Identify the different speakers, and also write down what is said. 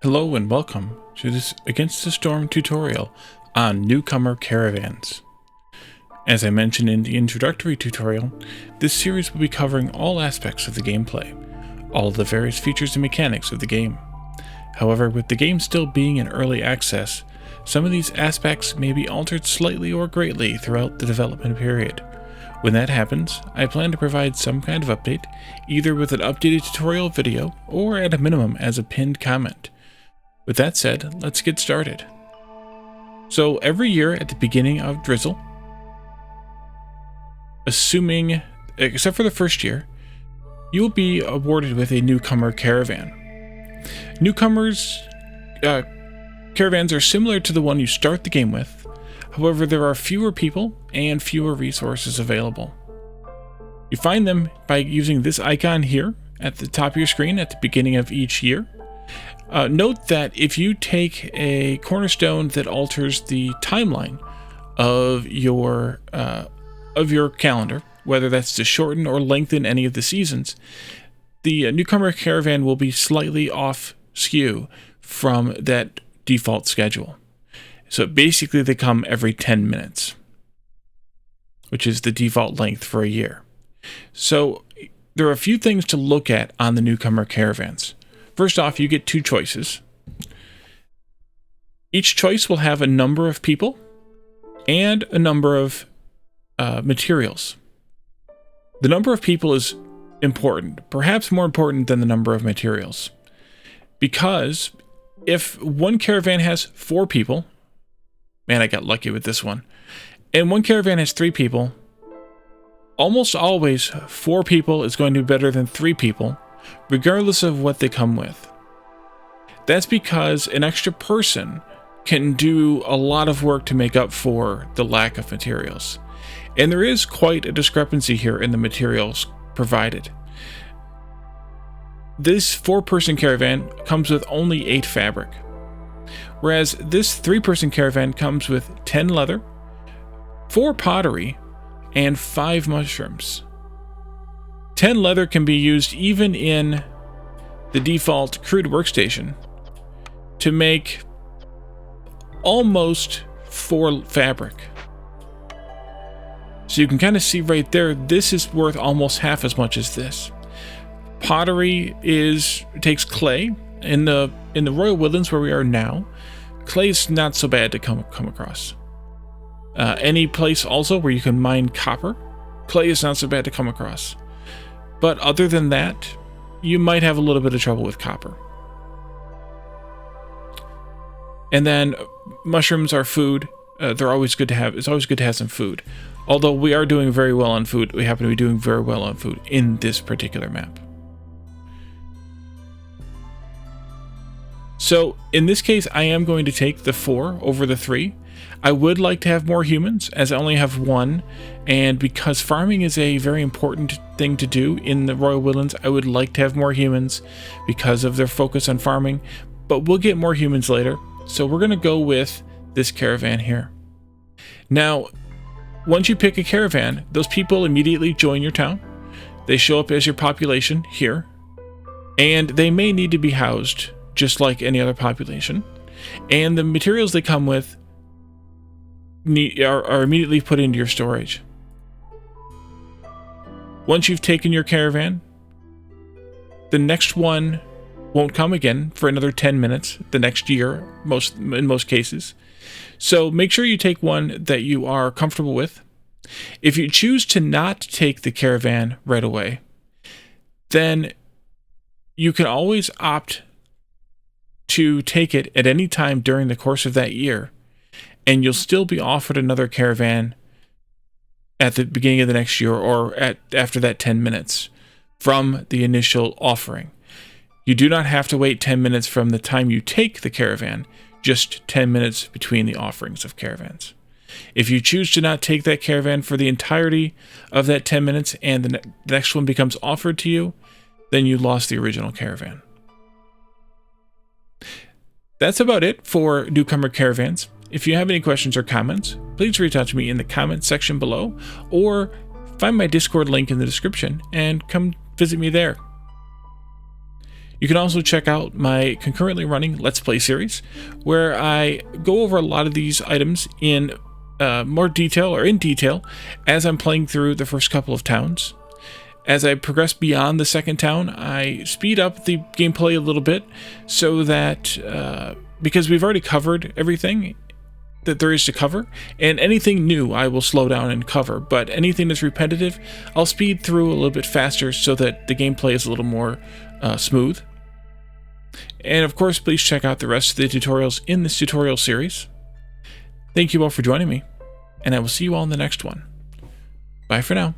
Speaker 1: Hello and welcome to this Against the Storm tutorial on Newcomer Caravans. As I mentioned in the introductory tutorial, this series will be covering all aspects of the gameplay, all of the various features and mechanics of the game. However, with the game still being in early access, some of these aspects may be altered slightly or greatly throughout the development period. When that happens, I plan to provide some kind of update, either with an updated tutorial video or at a minimum as a pinned comment. With that said, let's get started. So every year at the beginning of Drizzle, assuming, except for the first year, you will be awarded with a Newcomer Caravan. Newcomers caravans are similar to the one you start the game with. However, there are fewer people and fewer resources available. You find them by using this icon here at the top of your screen at the beginning of each year. Note that if you take a cornerstone that alters the timeline of your calendar, whether that's to shorten or lengthen any of the seasons, the Newcomer Caravan will be slightly off skew from that default schedule. So basically they come every 10 minutes, which is the default length for a year. So there are a few things to look at on the Newcomer Caravans. First off, you get two choices. Each choice will have a number of people and a number of materials. The number of people is important, perhaps more important than the number of materials. Because if one caravan has 4 people, man, I got lucky with this one, and one caravan has 3 people, almost always 4 people is going to be better than 3 people, regardless of what they come with. That's because an extra person can do a lot of work to make up for the lack of materials. And there is quite a discrepancy here in the materials provided. This 4-person caravan comes with only 8 fabric, whereas this 3-person caravan comes with 10 leather, 4 pottery, and 5 mushrooms. 10 leather can be used even in the default crude workstation to make almost 4 fabric. So you can kind of see right there, this is worth almost half as much as this. Pottery takes clay. In the Royal Woodlands where we are now, clay is not so bad to come across. Any place also where you can mine copper, clay is not so bad to come across. But other than that, you might have a little bit of trouble with copper. And then mushrooms are food. They're always good to have. It's always good to have some food. Although we are doing very well on food. We happen to be doing very well on food in this particular map. So in this case, I am going to take the 4 over the 3. I would like to have more humans, as I only have 1, and because farming is a very important thing to do in the Royal Woodlands, I would like to have more humans because of their focus on farming, but we'll get more humans later, so we're going to go with this caravan here. Now, once you pick a caravan, those people immediately join your town. They show up as your population here, and they may need to be housed just like any other population, and the materials they come with are immediately put into your storage. Once you've taken your caravan, the next one won't come again for another 10 minutes, the next year, in most cases. So make sure you take one that you are comfortable with. If you choose to not take the caravan right away, then you can always opt to take it at any time during the course of that year, and you'll still be offered another caravan at the beginning of the next year or after that 10 minutes from the initial offering. You do not have to wait 10 minutes from the time you take the caravan, just 10 minutes between the offerings of caravans. If you choose to not take that caravan for the entirety of that 10 minutes and the next one becomes offered to you, then you lost the original caravan. That's about it for Newcomer Caravans. If you have any questions or comments, please reach out to me in the comments section below, or find my Discord link in the description and come visit me there. You can also check out my concurrently running Let's Play series, where I go over a lot of these items in more detail, or in detail, as I'm playing through the first couple of towns. As I progress beyond the second town, I speed up the gameplay a little bit, so that, because we've already covered everything that there is to cover, and anything new I will slow down and cover, but anything that's repetitive, I'll speed through a little bit faster so that the gameplay is a little more smooth. And of course, please check out the rest of the tutorials in this tutorial series. Thank you all for joining me, and I will see you all in the next one. Bye for now.